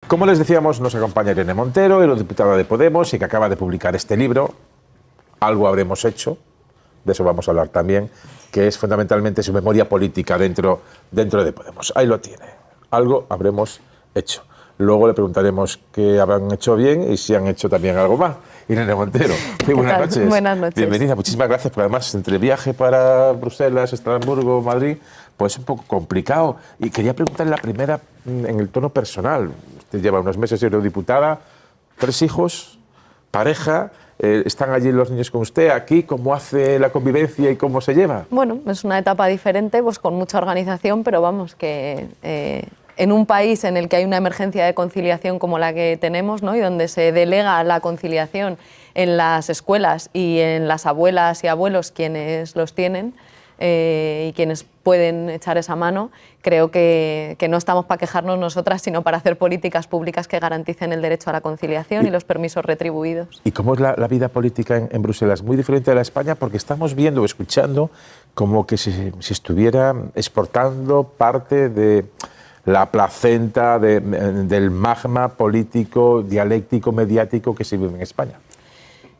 Como les decíamos, nos acompaña Irene Montero, eurodiputada de Podemos, y que acaba de publicar este libro, Algo habremos hecho, de eso vamos a hablar también, que es fundamentalmente su memoria política dentro de Podemos. Ahí lo tiene, Algo habremos hecho. Luego le preguntaremos qué habrán hecho bien y si han hecho también algo más. Irene Montero, muy buenas noches. Buenas noches. Bienvenida, muchísimas gracias, porque además entre el viaje para Bruselas, Estrasburgo, Madrid, pues es un poco complicado. Y quería preguntarle la primera en el tono personal. Usted lleva unos meses eurodiputada, 3 hijos, pareja, están allí los niños con usted, aquí, ¿cómo hace la convivencia y cómo se lleva? Bueno, es una etapa diferente, pues con mucha organización, pero vamos, que en un país en el que hay una emergencia de conciliación como la que tenemos, ¿no? Y donde se delega la conciliación en las escuelas y en las abuelas y abuelos quienes los tienen y quienes pueden echar esa mano, creo que no estamos para quejarnos nosotras, sino para hacer políticas públicas que garanticen el derecho a la conciliación y los permisos retribuidos. ¿Y cómo es la vida política en Bruselas? Muy diferente de la España, porque estamos viendo o escuchando como que se estuviera exportando parte de la placenta del magma político, dialéctico, mediático que se vive en España.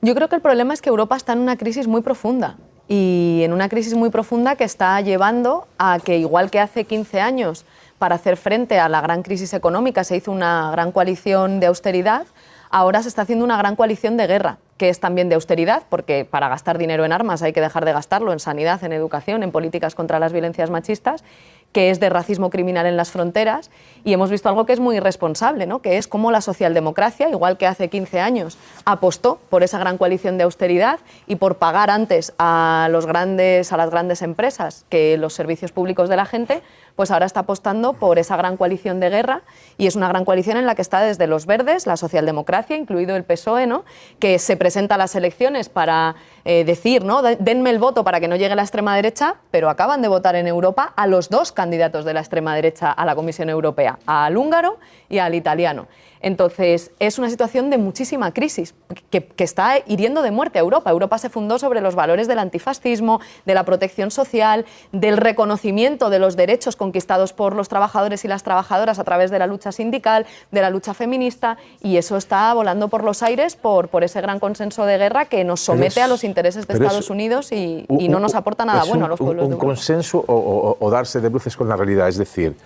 Yo creo que el problema es que Europa está en una crisis muy profunda, y en una crisis muy profunda que está llevando a que, igual que hace 15 años, para hacer frente a la gran crisis económica se hizo una gran coalición de austeridad, ahora se está haciendo una gran coalición de guerra, que es también de austeridad, porque para gastar dinero en armas hay que dejar de gastarlo en sanidad, en educación, en políticas contra las violencias machistas, que es de racismo criminal en las fronteras, y hemos visto algo que es muy irresponsable, ¿no? Que es cómo la socialdemocracia, igual que hace 15 años, apostó por esa gran coalición de austeridad y por pagar antes a las grandes empresas que los servicios públicos de la gente, pues ahora está apostando por esa gran coalición de guerra, y es una gran coalición en la que está desde los verdes, la socialdemocracia, incluido el PSOE, ¿no? Que se presenta a las elecciones para decir, ¿no? Denme el voto para que no llegue la extrema derecha, pero acaban de votar en Europa a los 2 candidatos de la extrema derecha a la Comisión Europea, al húngaro y al italiano. Entonces, es una situación de muchísima crisis que está hiriendo de muerte a Europa. Europa se fundó sobre los valores del antifascismo, de la protección social, del reconocimiento de los derechos conquistados por los trabajadores y las trabajadoras a través de la lucha sindical, de la lucha feminista, y eso está volando por los aires por ese gran consenso de guerra que nos somete a los intereses de Estados Unidos y no nos aporta nada bueno a los pueblos de Europa. ¿Un consenso o darse de bruces con la realidad? Es decir,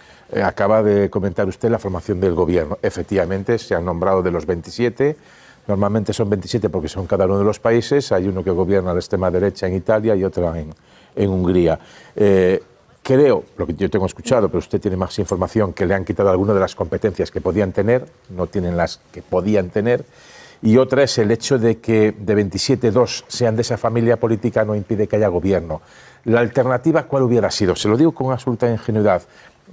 acaba de comentar usted la formación del gobierno. Efectivamente, se han nombrado de los 27. Normalmente son 27 porque son cada uno de los países. Hay uno que gobierna a la extrema derecha en Italia y otra en Hungría. Creo, lo que yo tengo escuchado, pero usted tiene más información, que le han quitado algunas de las competencias que podían tener, no tienen las que podían tener. Y otra es el hecho de que de 27, 2 sean de esa familia política no impide que haya gobierno. La alternativa, ¿cuál hubiera sido? Se lo digo con absoluta ingenuidad.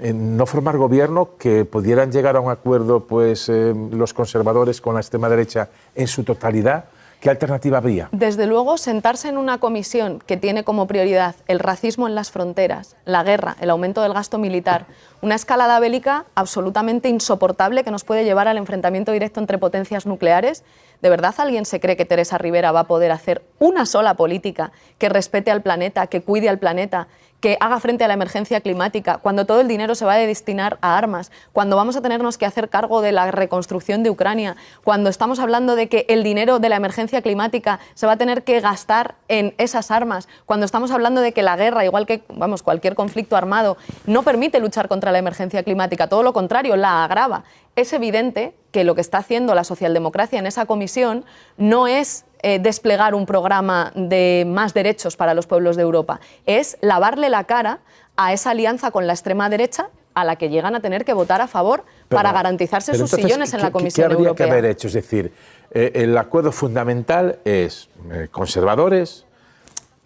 No formar gobierno, que pudieran llegar a un acuerdo pues, los conservadores con la extrema derecha en su totalidad. ¿Qué alternativa habría? Desde luego, sentarse en una comisión que tiene como prioridad el racismo en las fronteras, la guerra, el aumento del gasto militar, una escalada bélica absolutamente insoportable que nos puede llevar al enfrentamiento directo entre potencias nucleares. ¿De verdad alguien se cree que Teresa Rivera va a poder hacer una sola política que respete al planeta, que cuide al planeta, que haga frente a la emergencia climática, cuando todo el dinero se va a destinar a armas, cuando vamos a tenernos que hacer cargo de la reconstrucción de Ucrania, cuando estamos hablando de que el dinero de la emergencia climática se va a tener que gastar en esas armas, cuando estamos hablando de que la guerra, igual que cualquier conflicto armado, no permite luchar contra la emergencia climática, todo lo contrario, la agrava? Es evidente que lo que está haciendo la socialdemocracia en esa comisión no es desplegar un programa de más derechos para los pueblos de Europa, es lavarle la cara a esa alianza con la extrema derecha a la que llegan a tener que votar a favor para garantizarse sus sillones en la Comisión Europea. ¿Qué habría que haber hecho? Es decir, el acuerdo fundamental es conservadores.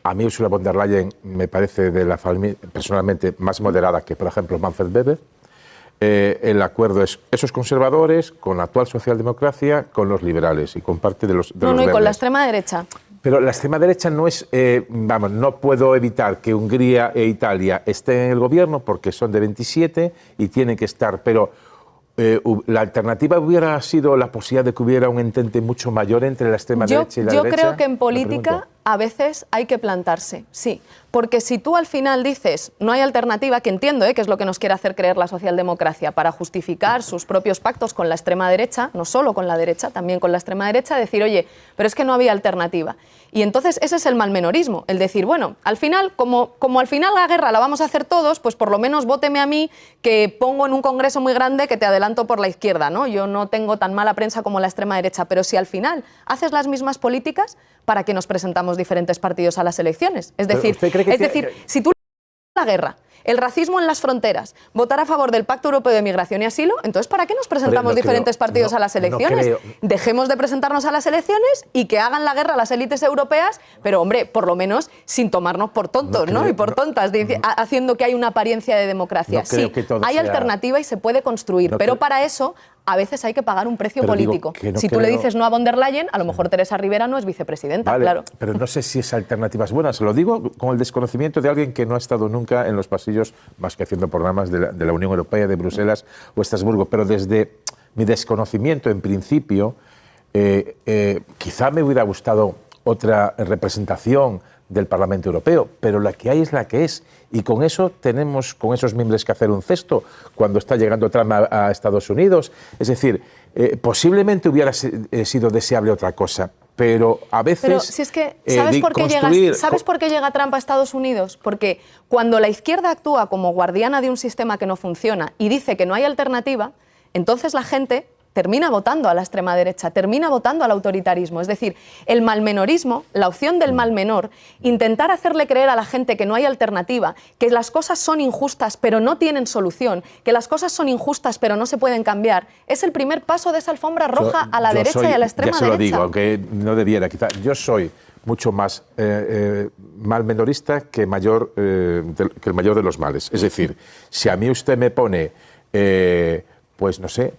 A mí Ursula von der Leyen me parece de la familia personalmente más moderada que, por ejemplo, Manfred Weber. El acuerdo es esos conservadores con la actual socialdemocracia, con los liberales y con parte de los verdes. Y con la extrema derecha. Pero la extrema derecha no es, no puedo evitar que Hungría e Italia estén en el gobierno porque son de 27 y tienen que estar, pero la alternativa hubiera sido la posibilidad de que hubiera un entente mucho mayor entre la extrema derecha y la derecha. Yo creo que en política a veces hay que plantarse, sí. Porque si tú al final dices no hay alternativa, que entiendo que es lo que nos quiere hacer creer la socialdemocracia para justificar sus propios pactos con la extrema derecha, no solo con la derecha, también con la extrema derecha, decir, oye, pero es que no había alternativa. Y entonces ese es el malmenorismo, el decir, bueno, al final, como al final la guerra la vamos a hacer todos, pues por lo menos vóteme a mí que pongo en un congreso muy grande que te adelanto por la izquierda, ¿no? Yo no tengo tan mala prensa como la extrema derecha, pero si al final haces las mismas políticas, ¿para qué nos presentamos diferentes partidos a las elecciones? Es decir, si tú la guerra, el racismo en las fronteras, votar a favor del Pacto Europeo de Migración y Asilo, entonces ¿para qué nos presentamos diferentes partidos a las elecciones? Dejemos de presentarnos a las elecciones y que hagan la guerra las élites europeas, pero hombre, por lo menos sin tomarnos por tontos, ¿no? Y por tontas, haciendo que hay una apariencia de democracia. Sí, hay alternativa y se puede construir, pero para eso a veces hay que pagar un precio político. Si tú le dices no a von der Leyen, a lo mejor Teresa Rivera no es vicepresidenta, vale, claro. Pero no sé si esa alternativa es buena. Se lo digo con el desconocimiento de alguien que no ha estado nunca en los pasillos, más que haciendo programas de la Unión Europea, de Bruselas o Estrasburgo. Pero desde mi desconocimiento, en principio, quizá me hubiera gustado otra representación del Parlamento Europeo, pero la que hay es la que es. Y con eso tenemos, con esos miembros, que hacer un cesto cuando está llegando Trump a Estados Unidos. Es decir, posiblemente hubiera sido deseable otra cosa, pero a veces... Pero si es que, ¿sabes por qué llega Trump a Estados Unidos? Porque cuando la izquierda actúa como guardiana de un sistema que no funciona y dice que no hay alternativa, entonces la gente termina votando a la extrema derecha, termina votando al autoritarismo. Es decir, el malmenorismo, la opción del mal menor, intentar hacerle creer a la gente que no hay alternativa, que las cosas son injustas pero no tienen solución, que las cosas son injustas pero no se pueden cambiar, es el primer paso de esa alfombra roja a la derecha y a la extrema derecha. Ya se lo digo, aunque no debiera, quizá. Yo soy mucho más malmenorista que el mayor de los males. Es decir, si a mí usted me pone... pues no sé,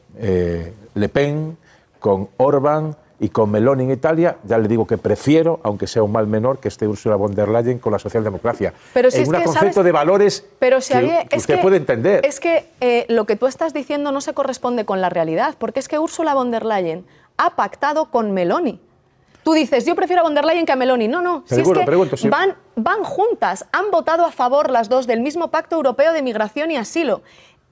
Le Pen con Orbán y con Meloni en Italia, ya le digo que prefiero, aunque sea un mal menor, que esté Ursula von der Leyen con la socialdemocracia. Pero si en un concepto de valores pero si que usted puede entender. Es que lo que tú estás diciendo no se corresponde con la realidad, porque es que Ursula von der Leyen ha pactado con Meloni. Tú dices, yo prefiero a von der Leyen que a Meloni. No, si es que van juntas, han votado a favor las dos del mismo Pacto Europeo de Migración y Asilo.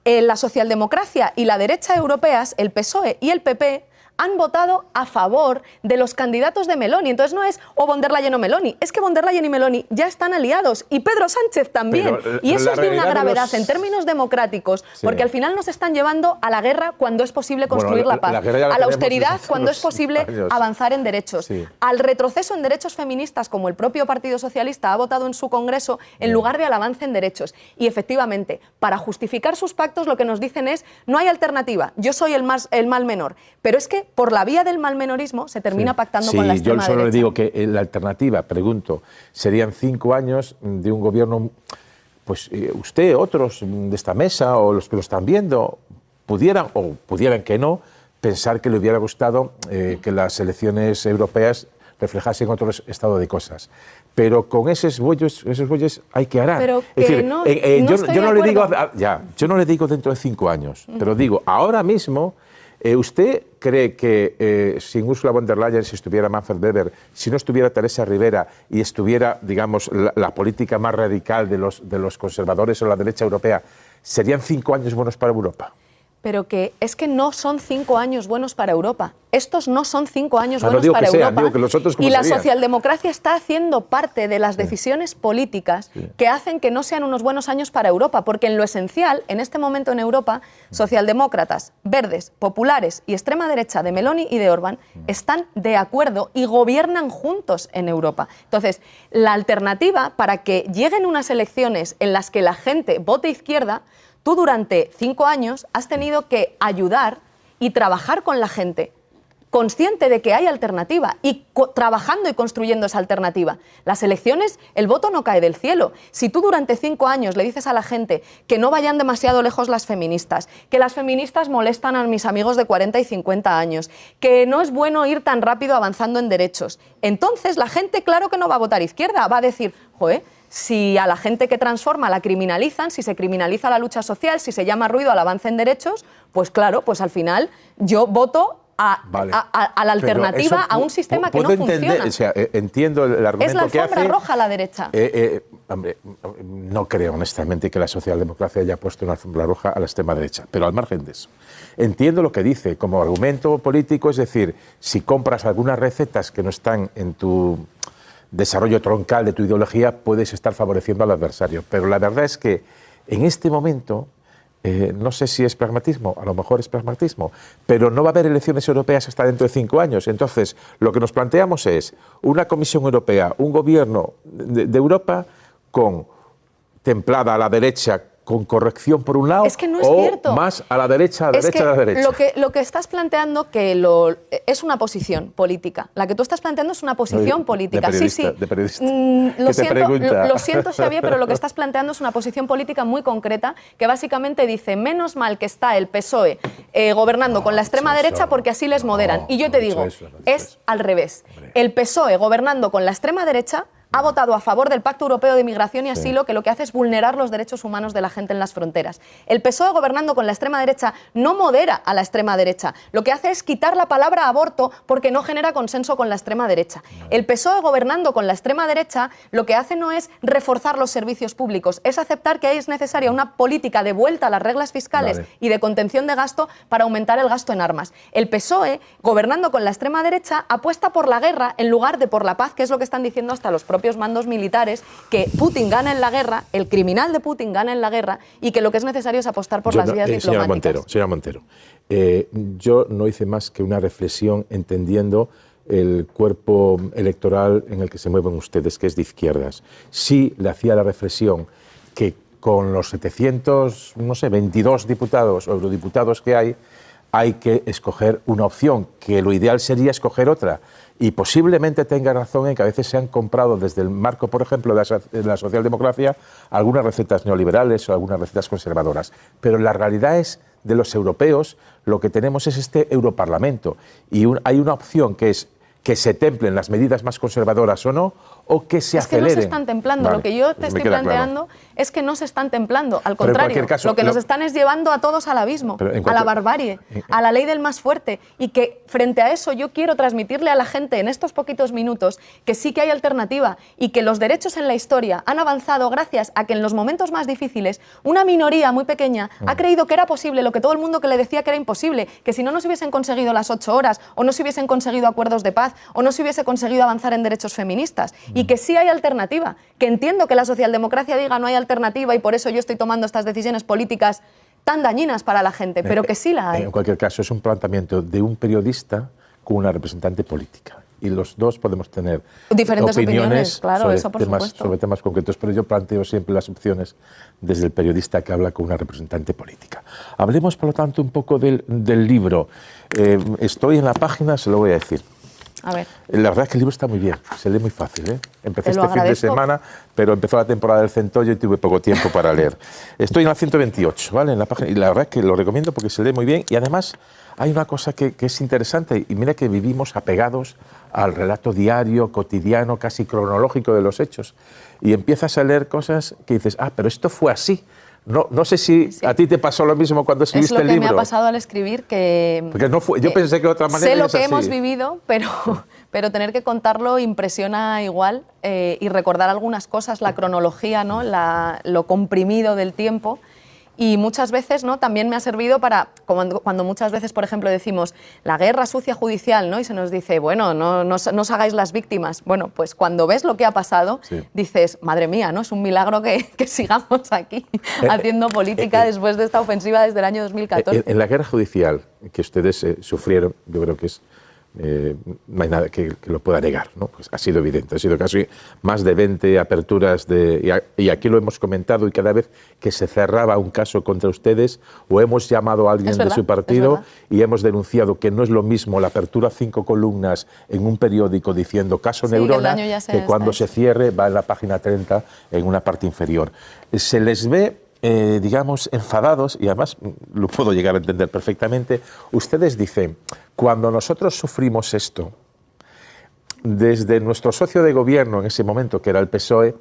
La socialdemocracia y la derecha europeas, el PSOE y el PP, han votado a favor de los candidatos de Meloni. Entonces no es o von der Leyen o Meloni, es que von der Leyen y Meloni ya están aliados, y Pedro Sánchez también. Y eso es de una gravedad en términos democráticos, porque al final nos están llevando a la guerra cuando es posible construir la paz, a la austeridad cuando es posible avanzar en derechos, al retroceso en derechos feministas, como el propio Partido Socialista ha votado en su Congreso, en lugar de al avance en derechos. Y efectivamente, para justificar sus pactos lo que nos dicen es no hay alternativa, yo soy el mal menor, pero es que por la vía del malmenorismo se termina pactando con la extrema derecha. Yo solo le digo que la alternativa, pregunto, serían 5 años de un gobierno, pues usted, otros de esta mesa o los que lo están viendo, pudieran que no, pensar que le hubiera gustado que las elecciones europeas reflejasen otro estado de cosas. Pero con esos bueyes hay que arar. Pero que es decir, yo no le digo dentro de 5 años, pero digo, ahora mismo... ¿Usted cree que sin Ursula von der Leyen, si estuviera Manfred Weber, si no estuviera Teresa Rivera y estuviera, digamos, la política más radical de los conservadores o la derecha europea, serían 5 años buenos para Europa? Pero que es que no son 5 años buenos para Europa. Estos no son 5 años buenos para Europa. Digo que los otros, y la socialdemocracia está haciendo parte de las decisiones políticas que hacen que no sean unos buenos años para Europa, porque en lo esencial, en este momento en Europa, socialdemócratas, verdes, populares y extrema derecha de Meloni y de Orbán están de acuerdo y gobiernan juntos en Europa. Entonces, la alternativa para que lleguen unas elecciones en las que la gente vote izquierda, tú durante 5 años has tenido que ayudar y trabajar con la gente, consciente de que hay alternativa y trabajando y construyendo esa alternativa. Las elecciones, el voto no cae del cielo. Si tú durante 5 años le dices a la gente que no vayan demasiado lejos las feministas, que las feministas molestan a mis amigos de 40 y 50 años, que no es bueno ir tan rápido avanzando en derechos, entonces la gente claro que no va a votar izquierda, va a decir, joder, si a la gente que transforma la criminalizan, si se criminaliza la lucha social, si se llama ruido al avance en derechos, pues claro, pues al final yo voto a la alternativa, a un sistema que no funciona. O sea, entiendo el argumento que hace. Es la alfombra roja a la derecha. Hombre, no creo honestamente que la socialdemocracia haya puesto una alfombra roja a la extrema derecha, pero al margen de eso. Entiendo lo que dice como argumento político, es decir, si compras algunas recetas que no están en tu desarrollo troncal de tu ideología, puedes estar favoreciendo al adversario. Pero la verdad es que en este momento, no sé si es pragmatismo, a lo mejor es pragmatismo, pero no va a haber elecciones europeas hasta dentro de 5 años. Entonces, lo que nos planteamos es una Comisión Europea, un gobierno de Europa templada a la derecha, con corrección por un lado, es que no es cierto. Más a la derecha, a la derecha, a la derecha. Lo que estás planteando es una posición política. La que tú estás planteando es una posición política. De periodista. Lo siento, Xavier, pero lo que estás planteando es una posición política muy concreta que básicamente dice, menos mal que está el PSOE gobernando con la extrema derecha porque así les moderan. Y yo te digo, es al revés. El PSOE gobernando con la extrema derecha ha votado a favor del Pacto Europeo de Migración y Asilo, que lo que hace es vulnerar los derechos humanos de la gente en las fronteras. El PSOE, gobernando con la extrema derecha, no modera a la extrema derecha. Lo que hace es quitar la palabra aborto porque no genera consenso con la extrema derecha. El PSOE, gobernando con la extrema derecha, lo que hace no es reforzar los servicios públicos, es aceptar que es necesaria una política de vuelta a las reglas fiscales y de contención de gasto para aumentar el gasto en armas. El PSOE, gobernando con la extrema derecha, apuesta por la guerra en lugar de por la paz, que es lo que están diciendo hasta los propios mandos militares, que Putin gana en la guerra, el criminal de Putin gana en la guerra y que lo que es necesario es apostar por las vías diplomáticas. Señora Montero, yo no hice más que una reflexión entendiendo el cuerpo electoral en el que se mueven ustedes, que es de izquierdas. Sí le hacía la reflexión que con los 722 diputados o eurodiputados que hay que escoger una opción, que lo ideal sería escoger otra. Y posiblemente tenga razón en que a veces se han comprado desde el marco, por ejemplo, de la socialdemocracia, algunas recetas neoliberales o algunas recetas conservadoras. Pero la realidad es, de los europeos, lo que tenemos es este Europarlamento. Y hay una opción que es que se templen las medidas más conservadoras o no, o que se aceleren. Es que no se están templando. Vale, lo que yo te estoy planteando es que no se están templando. Al contrario, lo que nos están es llevando a todos al abismo, a la barbarie, a la ley del más fuerte. Y que frente a eso yo quiero transmitirle a la gente en estos poquitos minutos que sí que hay alternativa y que los derechos en la historia han avanzado gracias a que en los momentos más difíciles una minoría muy pequeña ha creído que era posible lo que todo el mundo que le decía que era imposible, que si no se hubiesen conseguido las 8 horas o no se hubiesen conseguido acuerdos de paz o no se hubiese conseguido avanzar en derechos feministas y que sí hay alternativa, que entiendo que la socialdemocracia diga no hay alternativa y por eso yo estoy tomando estas decisiones políticas tan dañinas para la gente, pero que sí la hay. En cualquier caso, es un planteamiento de un periodista con una representante política. Y los dos podemos tener diferentes opiniones, claro, sobre, eso por supuesto, sobre temas concretos, pero yo planteo siempre las opciones desde el periodista que habla con una representante política. Hablemos, por lo tanto, un poco del libro. Estoy en la página, se lo voy a decir. A ver. La verdad es que el libro está muy bien, se lee muy fácil. Empecé este fin de semana, pero empezó la temporada del Centollo y tuve poco tiempo para leer. Estoy en la 128, ¿vale? En la página, y la verdad es que lo recomiendo porque se lee muy bien y además hay una cosa que es interesante y mira que vivimos apegados al relato diario, cotidiano, casi cronológico de los hechos y empiezas a leer cosas que dices, pero esto fue así. No sé si a ti te pasó lo mismo cuando escribiste el libro. Es lo que me ha pasado al escribir, que... Porque no fue, yo pensé que de otra manera... Sé lo que hemos vivido, pero tener que contarlo impresiona igual y recordar algunas cosas, la cronología, ¿no? Lo comprimido del tiempo. Y muchas veces, ¿no? También me ha servido para, cuando muchas veces, por ejemplo, decimos la guerra sucia judicial, ¿no? Y se nos dice, bueno, no os hagáis las víctimas. Bueno, pues cuando ves lo que ha pasado, dices, madre mía, ¿no? Es un milagro que sigamos aquí haciendo política después de esta ofensiva desde el año 2014. En la guerra judicial que ustedes sufrieron, yo creo que no hay nada que lo pueda negar, ¿no? Pues ha sido evidente, ha sido casi más de 20 aperturas y aquí lo hemos comentado y cada vez que se cerraba un caso contra ustedes o hemos llamado a alguien de su partido y hemos denunciado que no es lo mismo la apertura 5 columnas en un periódico diciendo caso Neurona que cuando se cierre va en la página 30 en una parte inferior. Se les ve digamos, enfadados, y además lo puedo llegar a entender perfectamente. Ustedes dicen, cuando nosotros sufrimos esto, desde nuestro socio de gobierno en ese momento, que era el PSOE,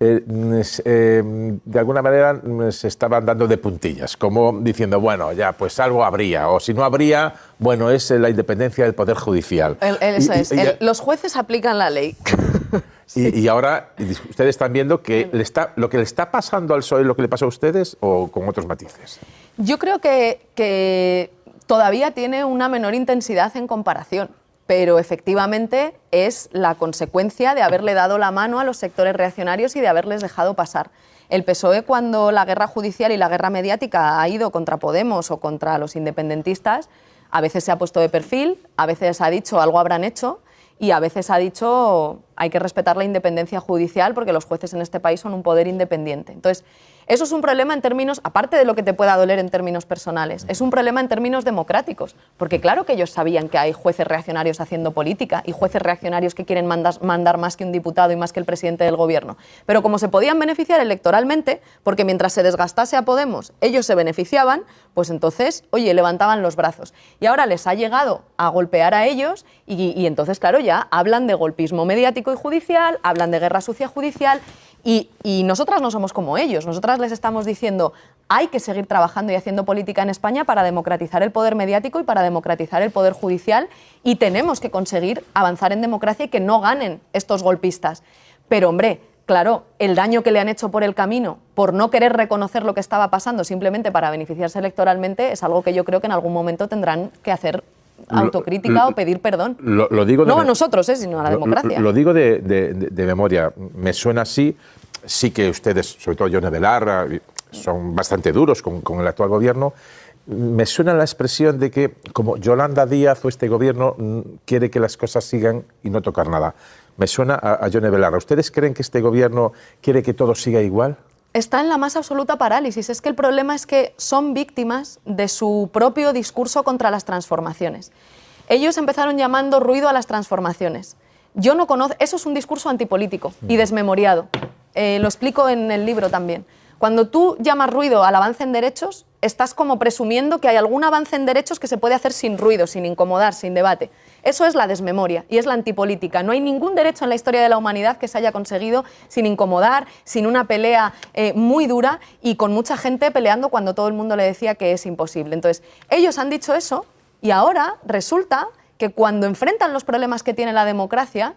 de alguna manera se estaban dando de puntillas, como diciendo, bueno, ya, pues algo habría, o si no habría, bueno, es la independencia del Poder Judicial. Eso es, los jueces aplican la ley. Sí. Y ahora ustedes están viendo que lo que le está pasando al PSOE, lo que le pasa a ustedes, o con otros matices. Yo creo que todavía tiene una menor intensidad en comparación, pero efectivamente es la consecuencia de haberle dado la mano a los sectores reaccionarios y de haberles dejado pasar. El PSOE, cuando la guerra judicial y la guerra mediática ha ido contra Podemos o contra los independentistas, a veces se ha puesto de perfil, a veces ha dicho algo habrán hecho, y a veces ha dicho hay que respetar la independencia judicial porque los jueces en este país son un poder independiente. Entonces, eso es un problema en términos, aparte de lo que te pueda doler en términos personales, es un problema en términos democráticos, porque claro que ellos sabían que hay jueces reaccionarios haciendo política y jueces reaccionarios que quieren mandar más que un diputado y más que el presidente del gobierno. Pero como se podían beneficiar electoralmente, porque mientras se desgastase a Podemos, ellos se beneficiaban, pues entonces, oye, levantaban los brazos. Y ahora les ha llegado a golpear a ellos y entonces, claro, ya hablan de golpismo mediático y judicial, hablan de guerra sucia judicial. Y nosotras no somos como ellos, nosotras les estamos diciendo hay que seguir trabajando y haciendo política en España para democratizar el poder mediático y para democratizar el poder judicial y tenemos que conseguir avanzar en democracia y que no ganen estos golpistas. Pero hombre, claro, el daño que le han hecho por el camino, por no querer reconocer lo que estaba pasando simplemente para beneficiarse electoralmente, es algo que yo creo que en algún momento tendrán que hacer autocrítica o pedir perdón. Lo digo no a nosotros, sino a la democracia. Lo digo de memoria. Me suena así. Sí que ustedes, sobre todo Yone Belarra, son bastante duros con el actual gobierno. Me suena la expresión de que, como Yolanda Díaz o este gobierno quiere que las cosas sigan y no tocar nada. Me suena a Yone Belarra. ¿Ustedes creen que este gobierno quiere que todo siga igual? Está en la más absoluta parálisis. Es que el problema es que son víctimas de su propio discurso contra las transformaciones. Ellos empezaron llamando ruido a las transformaciones. Yo no conozco, eso es un discurso antipolítico y desmemoriado. Lo explico en el libro también. Cuando tú llamas ruido al avance en derechos, estás como presumiendo que hay algún avance en derechos que se puede hacer sin ruido, sin incomodar, sin debate. Eso es la desmemoria y es la antipolítica. No hay ningún derecho en la historia de la humanidad que se haya conseguido sin incomodar, sin una pelea muy dura y con mucha gente peleando cuando todo el mundo le decía que es imposible. Entonces, ellos han dicho eso y ahora resulta que cuando enfrentan los problemas que tiene la democracia,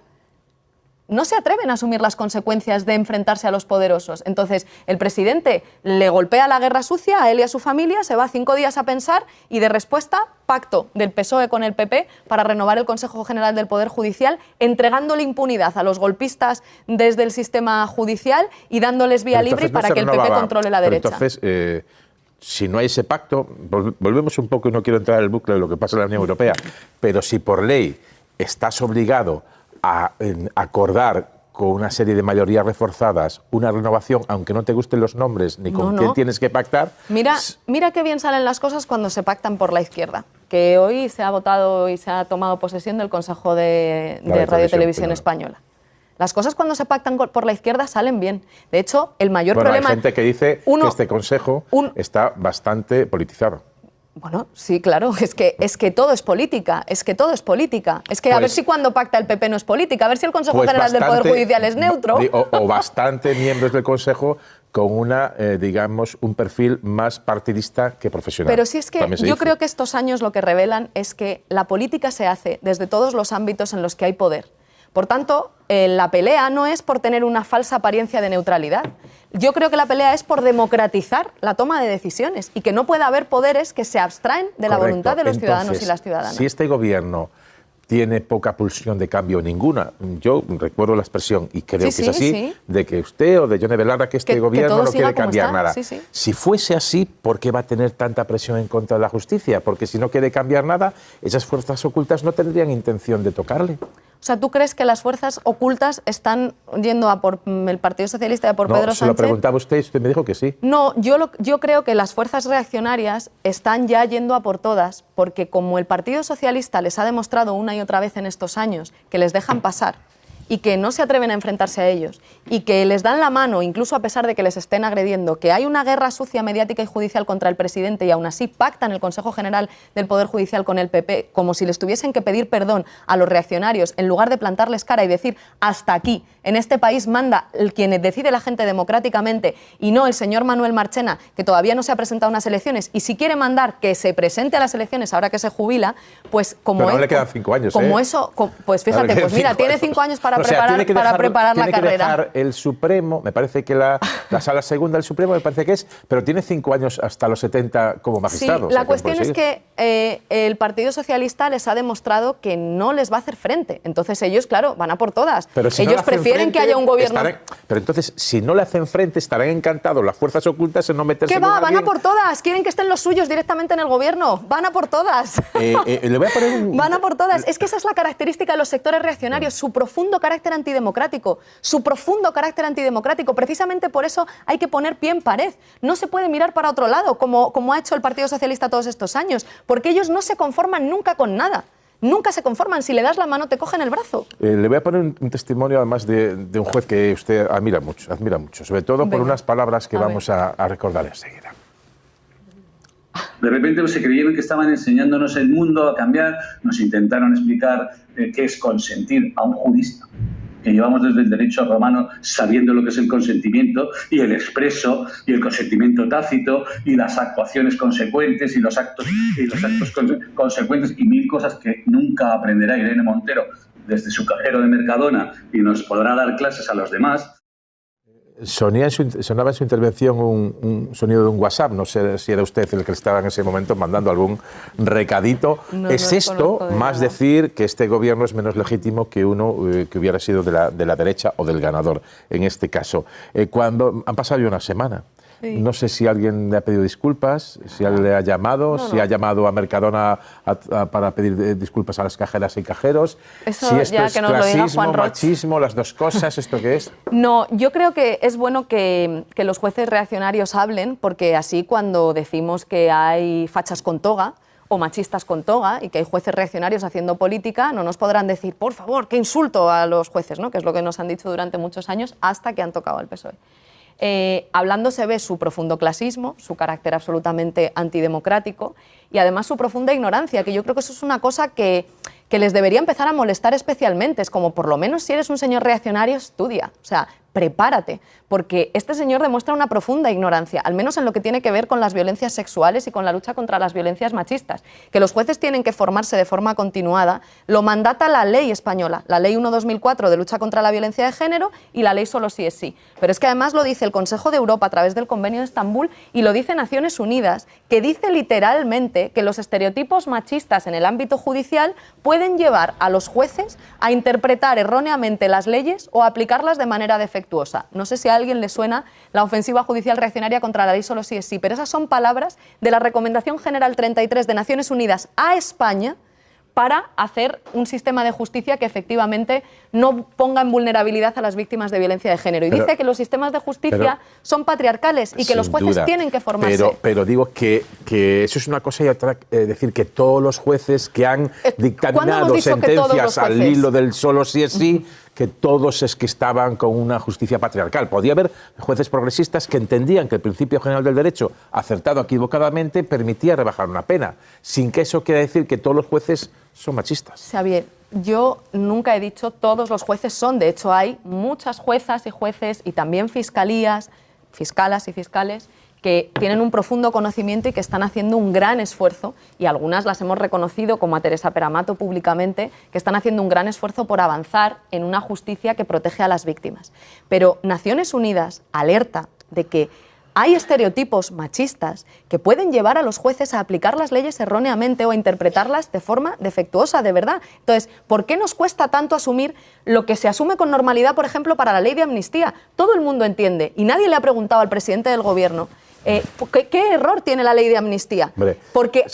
no se atreven a asumir las consecuencias de enfrentarse a los poderosos. Entonces, el presidente le golpea la guerra sucia a él y a su familia, se va 5 días a pensar y de respuesta, pacto del PSOE con el PP para renovar el Consejo General del Poder Judicial, entregándole impunidad a los golpistas desde el sistema judicial y dándoles vía libre para que el PP controle la derecha. Entonces, si no hay ese pacto, volvemos un poco, y no quiero entrar en el bucle de lo que pasa en la Unión Europea, pero si por ley estás obligado a acordar con una serie de mayorías reforzadas una renovación, aunque no te gusten los nombres ni con quién tienes que pactar. Mira qué bien salen las cosas cuando se pactan por la izquierda, que hoy se ha votado y se ha tomado posesión del Consejo de Radio y Televisión Española. Las cosas cuando se pactan por la izquierda salen bien. De hecho, el mayor problema... Hay gente que dice que este Consejo está bastante politizado. Bueno, sí, claro, es que todo es política, es que todo es política. Es que a ver si cuando pacta el PP no es política, a ver si el Consejo General del Poder Judicial es neutro. O bastante miembros del Consejo con digamos, un perfil más partidista que profesional. Pero sí es que yo creo que estos años lo que revelan es que la política se hace desde todos los ámbitos en los que hay poder. Por tanto, la pelea no es por tener una falsa apariencia de neutralidad. Yo creo que la pelea es por democratizar la toma de decisiones y que no pueda haber poderes que se abstraen de la voluntad de los ciudadanos y las ciudadanas. Si este gobierno tiene poca pulsión de cambio, ninguna, yo recuerdo la expresión, y creo que es así, de que usted o de Yone Belarra, que este gobierno no quiere cambiar nada. Si fuese así, ¿por qué va a tener tanta presión en contra de la justicia? Porque si no quiere cambiar nada, esas fuerzas ocultas no tendrían intención de tocarle. O sea, ¿tú crees que las fuerzas ocultas están yendo a por el Partido Socialista y a por Pedro Sánchez? Se lo preguntaba usted y usted me dijo que sí. No, yo creo que las fuerzas reaccionarias están ya yendo a por todas, porque como el Partido Socialista les ha demostrado una y otra vez en estos años que les dejan pasar y que no se atreven a enfrentarse a ellos y que les dan la mano, incluso a pesar de que les estén agrediendo, que hay una guerra sucia mediática y judicial contra el presidente y aún así pactan el Consejo General del Poder Judicial con el PP como si les tuviesen que pedir perdón a los reaccionarios en lugar de plantarles cara y decir hasta aquí, en este país manda quien decide la gente democráticamente y no el señor Manuel Marchena, que todavía no se ha presentado a unas elecciones y si quiere mandar que se presente a las elecciones ahora que se jubila, pues como... Pero no le quedan 5 años, como eso, pues fíjate, pues mira, tiene 5 años para preparar la carrera. Tiene que dejar el Supremo, me parece que la Sala Segunda del Supremo, me parece que es, pero tiene 5 años hasta los 70 como magistrado. Sí, la cuestión es que el Partido Socialista les ha demostrado que no les va a hacer frente. Entonces ellos, claro, van a por todas. Pero si ellos no prefieren frente, que haya un gobierno... Pero entonces, si no le hacen frente, estarán encantados las fuerzas ocultas en no meterse ¿Qué con va? alguien. Van a por todas. Quieren que estén los suyos directamente en el gobierno. Van a por todas. Le voy a poner un... Van a por todas. Es que esa es la característica de los sectores reaccionarios, su profundo carácter antidemocrático. Su profundo carácter antidemocrático. Precisamente por eso hay que poner pie en pared. No se puede mirar para otro lado, como ha hecho el Partido Socialista todos estos años, porque ellos no se conforman nunca con nada. Nunca se conforman. Si le das la mano, te cogen el brazo. Le voy a poner un testimonio, además, de un juez que usted admira mucho, sobre todo por unas palabras que vamos a recordar enseguida. De repente se creyeron que estaban enseñándonos el mundo a cambiar, nos intentaron explicar qué es consentir a un jurista, que llevamos desde el derecho romano sabiendo lo que es el consentimiento y el expreso y el consentimiento tácito y las actuaciones consecuentes y los actos consecuentes y mil cosas que nunca aprenderá Irene Montero desde su cajero de Mercadona y nos podrá dar clases a los demás. Sonaba en su intervención un sonido de un WhatsApp. No sé si era usted el que estaba en ese momento mandando algún recadito. No, ¿Es no esto más nada. decir que este gobierno es menos legítimo que uno que hubiera sido de la derecha o del ganador, en este caso? Cuando han pasado ya una semana. Sí. No sé si alguien le ha pedido disculpas, si alguien le ha llamado, si ha llamado a Mercadona para pedir disculpas a las cajeras y cajeros. Eso si esto ya es que nos lo diga clasismo, Juan Roch. machismo, las dos cosas, ¿esto qué es? No, yo creo que es bueno que los jueces reaccionarios hablen, porque así cuando decimos que hay fachas con toga o machistas con toga y que hay jueces reaccionarios haciendo política, no nos podrán decir, por favor, qué insulto a los jueces, ¿no? Que es lo que nos han dicho durante muchos años hasta que han tocado al PSOE. Hablando se ve su profundo clasismo, su carácter absolutamente antidemocrático y además su profunda ignorancia, que yo creo que eso es una cosa que les debería empezar a molestar especialmente. Es como, por lo menos si eres un señor reaccionario, estudia, o sea, prepárate, porque este señor demuestra una profunda ignorancia, al menos en lo que tiene que ver con las violencias sexuales y con la lucha contra las violencias machistas. Que los jueces tienen que formarse de forma continuada, lo mandata la ley española, la Ley 1/2004 de lucha contra la violencia de género y la ley Solo sí es sí. Pero es que además lo dice el Consejo de Europa a través del Convenio de Estambul y lo dice Naciones Unidas, que dice literalmente que los estereotipos machistas en el ámbito judicial pueden llevar a los jueces a interpretar erróneamente las leyes o a aplicarlas de manera defectuosa. No sé si a alguien le suena la ofensiva judicial reaccionaria contra la ley Solo sí es sí, pero esas son palabras de la Recomendación General 33 de Naciones Unidas a España para hacer un sistema de justicia que efectivamente no ponga en vulnerabilidad a las víctimas de violencia de género. Y dice que los sistemas de justicia son patriarcales y que los jueces tienen que formarse. Pero digo que eso es una cosa y otra, decir que todos los jueces que han dictaminado sentencias al hilo del Solo sí es sí, que todos es que estaban con una justicia patriarcal. Podía haber jueces progresistas que entendían que el principio general del derecho, acertado o equivocadamente, permitía rebajar una pena, sin que eso quiera decir que todos los jueces son machistas. Xavier, yo nunca he dicho todos los jueces son. De hecho, hay muchas juezas y jueces y también fiscalas y fiscales que tienen un profundo conocimiento y que están haciendo un gran esfuerzo, y algunas las hemos reconocido, como a Teresa Peramato públicamente, que están haciendo un gran esfuerzo por avanzar en una justicia que protege a las víctimas. Pero Naciones Unidas alerta de que hay estereotipos machistas que pueden llevar a los jueces a aplicar las leyes erróneamente o a interpretarlas de forma defectuosa, de verdad. Entonces, ¿por qué nos cuesta tanto asumir lo que se asume con normalidad, por ejemplo, para la ley de amnistía? Todo el mundo entiende, y nadie le ha preguntado al presidente del Gobierno ¿qué error tiene la ley de amnistía? Hombre, porque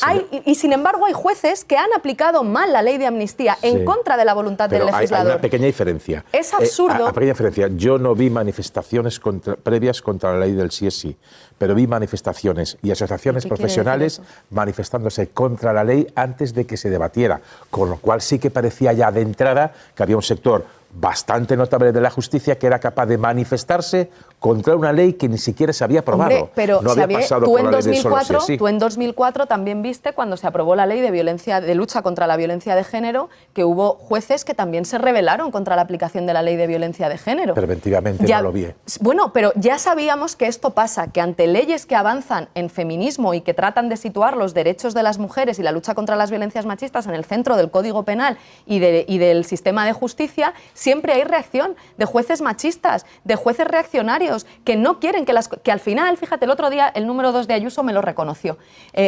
y sin embargo hay jueces que han aplicado mal la ley de amnistía en contra de la voluntad del legislador. Hay una pequeña diferencia. Es absurdo. Una pequeña diferencia. Yo no vi manifestaciones previas contra la ley del sí es sí, pero vi manifestaciones y asociaciones profesionales manifestándose contra la ley antes de que se debatiera, con lo cual sí que parecía ya de entrada que había un sector bastante notable de la justicia que era capaz de manifestarse contra una ley que ni siquiera se había aprobado. Hombre, pero no había pasado tú por en la ley del solo sí es sí. Tú en 2004 también viste, cuando se aprobó la ley de lucha contra la violencia de género, que hubo jueces que también se rebelaron contra la aplicación de la ley de violencia de género. Preventivamente no lo vi. Bueno, pero ya sabíamos que esto pasa, que ante leyes que avanzan en feminismo y que tratan de situar los derechos de las mujeres y la lucha contra las violencias machistas en el centro del Código Penal y del sistema de justicia, siempre hay reacción de jueces machistas, de jueces reaccionarios, que no quieren que al final, fíjate, el otro día el número 2 de Ayuso me lo reconoció,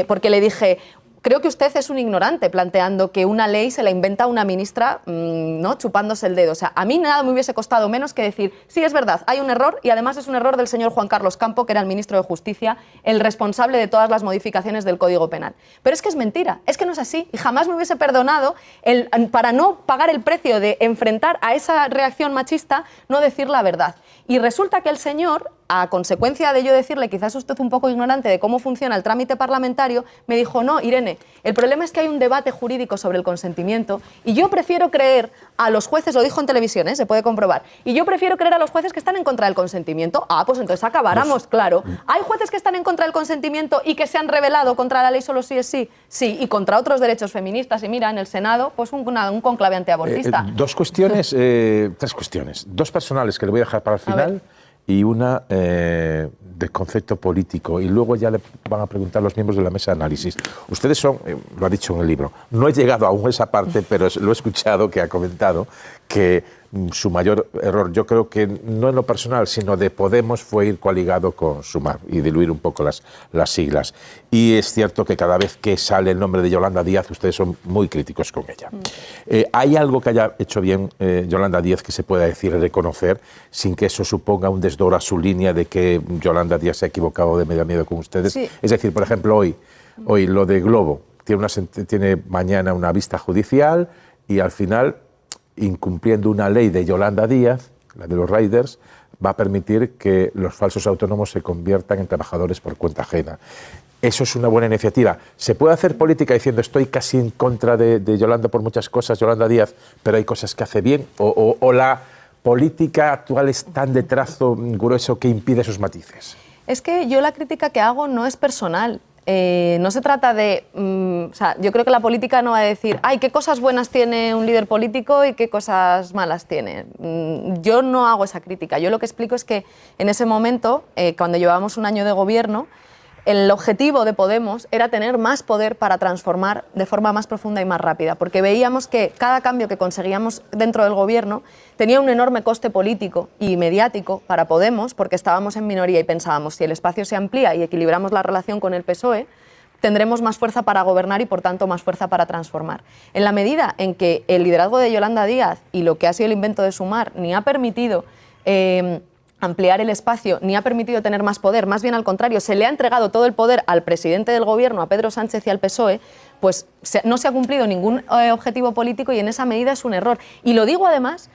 porque le dije: creo que usted es un ignorante planteando que una ley se la inventa una ministra, ¿no?, chupándose el dedo. O sea, a mí nada me hubiese costado menos que decir, sí, es verdad, hay un error, y además es un error del señor Juan Carlos Campo, que era el ministro de Justicia, el responsable de todas las modificaciones del Código Penal. Pero es que es mentira, es que no es así, y jamás me hubiese perdonado, para no pagar el precio de enfrentar a esa reacción machista, no decir la verdad. Y resulta que el señor, a consecuencia de yo decirle, quizás usted un poco ignorante de cómo funciona el trámite parlamentario, me dijo: no, Irene, el problema es que hay un debate jurídico sobre el consentimiento y yo prefiero creer a los jueces, lo dijo en televisión, se puede comprobar, y yo prefiero creer a los jueces que están en contra del consentimiento. Ah, pues entonces acabáramos, claro. ¿Hay jueces que están en contra del consentimiento y que se han rebelado contra la ley solo sí es sí? Sí, y contra otros derechos feministas. Y mira, en el Senado, pues un conclave antiabortista. Tres cuestiones. Dos personales que le voy a dejar para el final y una de concepto político, y luego ya le van a preguntar los miembros de la mesa de análisis. Ustedes son, lo ha dicho en el libro, no he llegado aún a esa parte, pero lo he escuchado que ha comentado que su mayor error, yo creo que no en lo personal, sino de Podemos, fue ir coaligado con Sumar y diluir un poco las siglas. Y es cierto que cada vez que sale el nombre de Yolanda Díaz, ustedes son muy críticos con ella. ¿Hay algo que haya hecho bien Yolanda Díaz que se pueda decir y reconocer sin que eso suponga un desdoro a su línea de que Yolanda Díaz se ha equivocado de medio a medio con ustedes? Sí. Es decir, por ejemplo, hoy lo de Globo tiene mañana una vista judicial y al final, incumpliendo una ley de Yolanda Díaz, la de los riders, va a permitir que los falsos autónomos se conviertan en trabajadores por cuenta ajena. Eso es una buena iniciativa. ¿Se puede hacer política diciendo estoy casi en contra de Yolanda por muchas cosas, Yolanda Díaz, pero hay cosas que hace bien? ¿O la política actual es tan de trazo grueso que impide esos matices? Es que yo la crítica que hago no es personal. No se trata de... o sea, yo creo que la política no va a decir, ay, qué cosas buenas tiene un líder político y qué cosas malas tiene. Yo no hago esa crítica. Yo lo que explico es que en ese momento, cuando llevábamos un año de gobierno, el objetivo de Podemos era tener más poder para transformar de forma más profunda y más rápida, porque veíamos que cada cambio que conseguíamos dentro del gobierno tenía un enorme coste político y mediático para Podemos, porque estábamos en minoría y pensábamos, si el espacio se amplía y equilibramos la relación con el PSOE, tendremos más fuerza para gobernar y, por tanto, más fuerza para transformar. En la medida en que el liderazgo de Yolanda Díaz y lo que ha sido el invento de Sumar ni ha permitido ampliar el espacio, ni ha permitido tener más poder, más bien al contrario, se le ha entregado todo el poder al presidente del gobierno, a Pedro Sánchez y al PSOE, pues no se ha cumplido ningún objetivo político y en esa medida es un error. Y lo digo además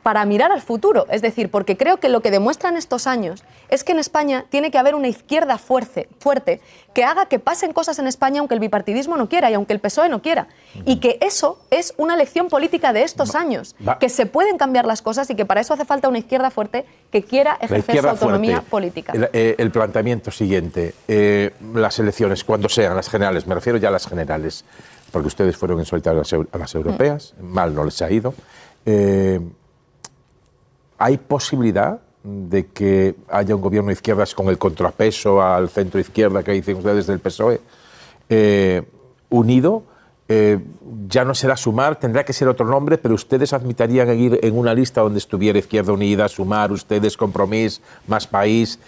para mirar al futuro, es decir, porque creo que lo que demuestran estos años es que en España tiene que haber una izquierda fuerte que haga que pasen cosas en España aunque el bipartidismo no quiera y aunque el PSOE no quiera. Y que eso es una lección política de estos años, que se pueden cambiar las cosas y que para eso hace falta una izquierda fuerte que quiera ejercer su autonomía política. El planteamiento siguiente, las elecciones, cuando sean las generales, me refiero ya a las generales, porque ustedes fueron en solitario a las europeas, mal no les ha ido. ¿Hay posibilidad de que haya un gobierno de izquierdas con el contrapeso al centro izquierda que dicen ustedes del PSOE unido? Ya no será Sumar, tendrá que ser otro nombre, pero ustedes admitirían ir en una lista donde estuviera Izquierda Unida, Sumar, ustedes, Compromís, Más País,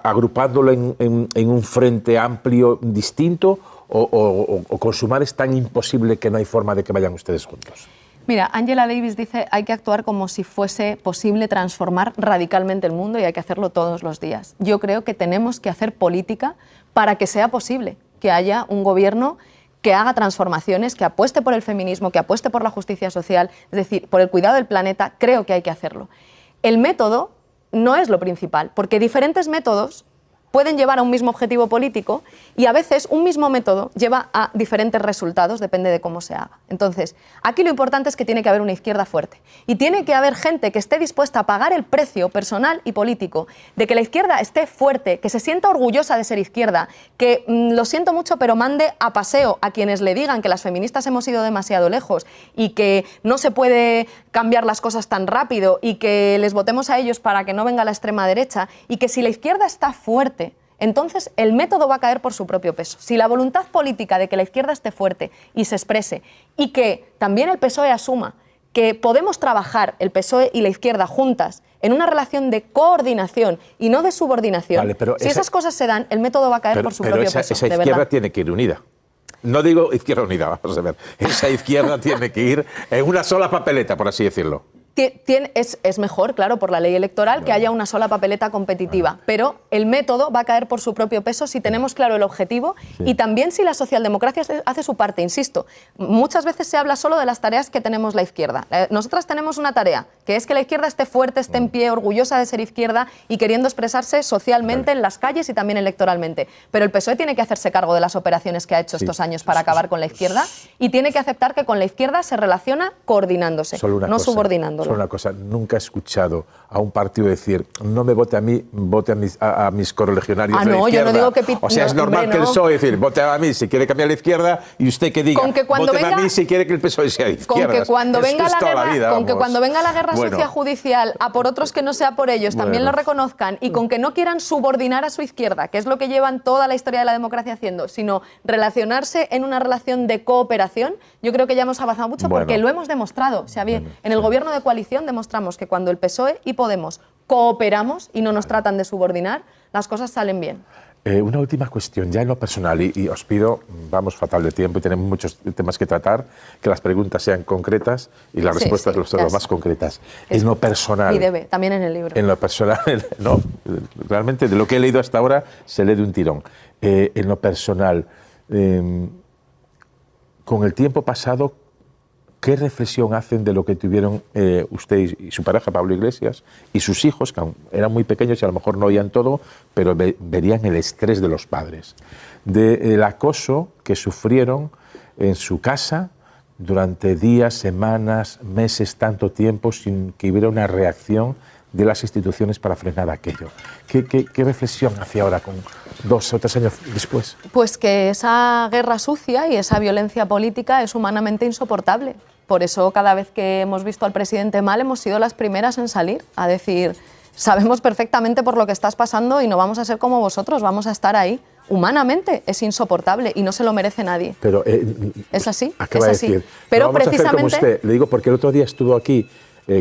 agrupándolo en un frente amplio distinto, o con Sumar es tan imposible que no hay forma de que vayan ustedes juntos? Mira, Angela Davis dice hay que actuar como si fuese posible transformar radicalmente el mundo y hay que hacerlo todos los días. Yo creo que tenemos que hacer política para que sea posible que haya un gobierno que haga transformaciones, que apueste por el feminismo, que apueste por la justicia social, es decir, por el cuidado del planeta. Creo que hay que hacerlo. El método no es lo principal, porque diferentes métodos pueden llevar a un mismo objetivo político y a veces un mismo método lleva a diferentes resultados, depende de cómo se haga. Entonces, aquí lo importante es que tiene que haber una izquierda fuerte y tiene que haber gente que esté dispuesta a pagar el precio personal y político de que la izquierda esté fuerte, que se sienta orgullosa de ser izquierda, que, lo siento mucho, pero mande a paseo a quienes le digan que las feministas hemos ido demasiado lejos y que no se puede cambiar las cosas tan rápido y que les votemos a ellos para que no venga la extrema derecha, y que si la izquierda está fuerte, entonces el método va a caer por su propio peso. Si la voluntad política de que la izquierda esté fuerte y se exprese, y que también el PSOE asuma que podemos trabajar el PSOE y la izquierda juntas en una relación de coordinación y no de subordinación, vale, pero si esas cosas se dan, el método va a caer por su propio peso. Esa izquierda tiene que ir unida. No digo izquierda unida, vamos a ver. Esa izquierda tiene que ir en una sola papeleta, por así decirlo. Es mejor, claro, por la ley electoral, que haya una sola papeleta competitiva, pero el método va a caer por su propio peso si tenemos claro el objetivo y también si la socialdemocracia hace su parte, insisto. Muchas veces se habla solo de las tareas que tenemos la izquierda. Nosotras tenemos una tarea, que es que la izquierda esté fuerte, esté en pie, orgullosa de ser izquierda y queriendo expresarse socialmente en las calles y también electoralmente. Pero el PSOE tiene que hacerse cargo de las operaciones que ha hecho estos años para acabar con la izquierda y tiene que aceptar que con la izquierda se relaciona coordinándose, no subordinando. Solo una cosa, nunca he escuchado a un partido decir no me vote a mí, vote a mis correligionarios de la izquierda. Yo no digo que o sea, es normal que el PSOE decir vote a mí si quiere cambiar la izquierda y usted que diga vote a mí si quiere que el PSOE sea de izquierda. Con que cuando venga la guerra sucia judicial a por otros que no sea por ellos, también lo reconozcan, y con que no quieran subordinar a su izquierda, que es lo que llevan toda la historia de la democracia haciendo, sino relacionarse en una relación de cooperación, yo creo que ya hemos avanzado mucho porque lo hemos demostrado. O sea, bien, en el gobierno de coalición demostramos que cuando el PSOE y Podemos cooperamos y no nos tratan de subordinar, las cosas salen bien. Una última cuestión, ya en lo personal, y os pido, vamos fatal de tiempo y tenemos muchos temas que tratar, que las preguntas sean concretas y las respuestas sean lo más concretas. En lo personal... Y debe, también en el libro. En lo personal, no, realmente de lo que he leído hasta ahora se lee de un tirón. En lo personal, con el tiempo pasado, ¿qué reflexión hacen de lo que tuvieron usted y su pareja, Pablo Iglesias, y sus hijos, que eran muy pequeños y a lo mejor no oían todo, pero verían el estrés de los padres, del acoso que sufrieron en su casa durante días, semanas, meses, tanto tiempo, sin que hubiera una reacción de las instituciones para frenar aquello? ¿Qué reflexión hace ahora, con 2 o 3 años después? Pues que esa guerra sucia y esa violencia política es humanamente insoportable. Por eso, cada vez que hemos visto al presidente mal, hemos sido las primeras en salir a decir: sabemos perfectamente por lo que estás pasando y no vamos a ser como vosotros, vamos a estar ahí. Humanamente es insoportable y no se lo merece nadie. Pero es así, acaba es así. De decir, pero no vamos precisamente a hacer como usted. Le digo porque el otro día estuvo aquí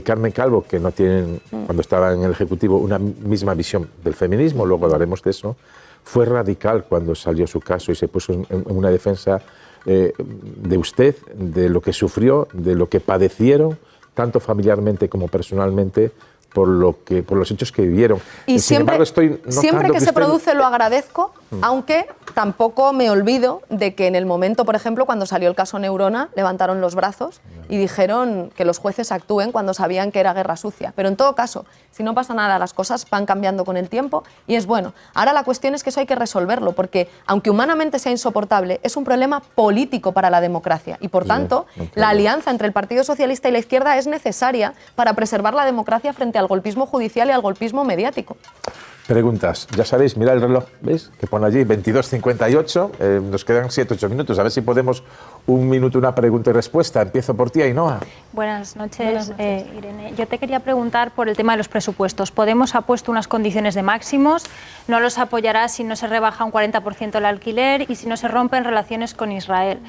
Carmen Calvo, que no tienen, cuando estaba en el Ejecutivo, una misma visión del feminismo, luego hablaremos de eso. Fue radical cuando salió su caso y se puso en una defensa de usted, de lo que sufrió, de lo que padecieron, tanto familiarmente como personalmente, por los hechos que vivieron. Y sin embargo, estoy siempre que se produce lo agradezco, aunque tampoco me olvido de que en el momento, por ejemplo, cuando salió el caso Neurona, levantaron los brazos y dijeron que los jueces actúen cuando sabían que era guerra sucia. Pero en todo caso, si no pasa nada, las cosas van cambiando con el tiempo y es bueno. Ahora la cuestión es que eso hay que resolverlo, porque aunque humanamente sea insoportable, es un problema político para la democracia y, por tanto, la alianza entre el Partido Socialista y la izquierda es necesaria para preservar la democracia frente al golpismo judicial y al golpismo mediático. Preguntas. Ya sabéis, mira el reloj, ¿veis? Que pone allí 22:58. Nos quedan 7-8 minutos. A ver si podemos un minuto, una pregunta y respuesta. Empiezo por ti, Ainhoa. Buenas noches, Irene. Yo te quería preguntar por el tema de los presupuestos. Podemos ha puesto unas condiciones de máximos, no los apoyará si no se rebaja un 40% el alquiler y si no se rompen relaciones con Israel.